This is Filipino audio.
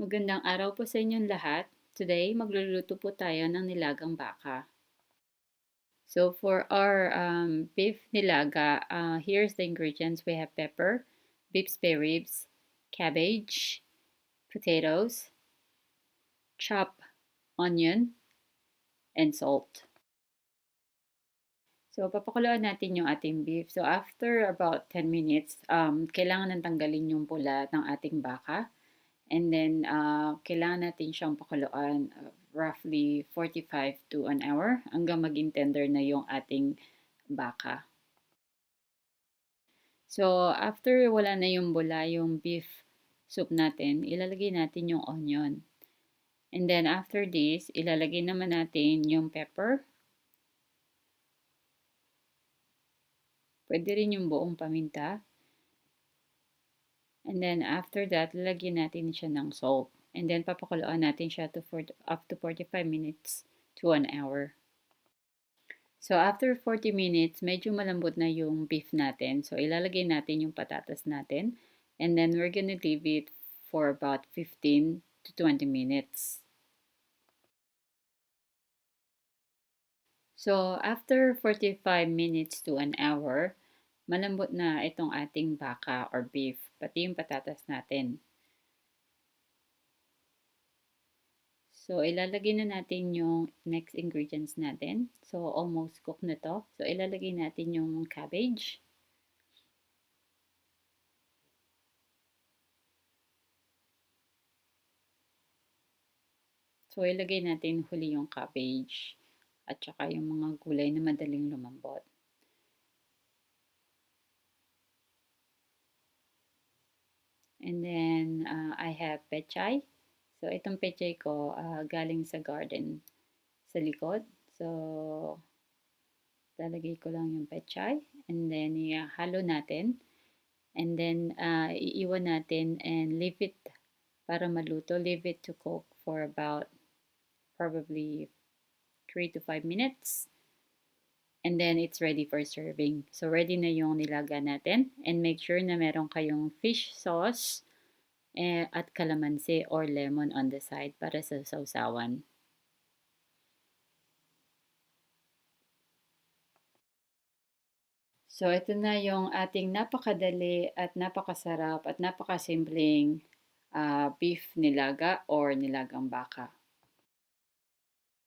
Magandang araw po sa inyong lahat. Today, magluluto po tayo ng nilagang baka. So for our beef nilaga, here's the ingredients. We have pepper, beef spare ribs, cabbage, potatoes, chopped onion, and salt. So papakuluan natin yung ating beef. So after about 10 minutes, kailangan nang tanggalin yung pula ng ating baka. And then, kailangan natin siyang pakuluan roughly 45 to an hour hanggang maging tender na yung ating baka. So, after wala na yung bula, yung beef soup natin, ilalagay natin yung onion. And then, after this, ilalagay naman natin yung pepper. Pwede rin yung buong paminta. And then, after that, lalagyan natin siya ng salt. And then, papakuluan natin siya up to 45 minutes to an hour. So, after 40 minutes, medyo malambot na yung beef natin. So, ilalagay natin yung patatas natin. And then, we're gonna leave it for about 15 to 20 minutes. So, after 45 minutes to an hour, malambot na itong ating baka or beef, pati yung patatas natin. So, ilalagay na natin yung next ingredients natin. So, almost cooked na to. So, ilalagay natin yung cabbage. So, ilagay natin huli yung cabbage at saka yung mga gulay na madaling lumambot. And then, I have pechay. So, itong pechay ko galing sa garden sa likod. So, lalagay ko lang yung pechay. And then, ihalo natin. And then, iiwan natin and leave it para maluto. Leave it to cook for about probably 3 to 5 minutes. And then, it's ready for serving. So, ready na yung nilaga natin. And make sure na meron kayong fish sauce at kalamansi or lemon on the side para sa sausawan. So, ito na yung ating napakadali at napakasarap at napakasimpleng beef nilaga or nilagang baka.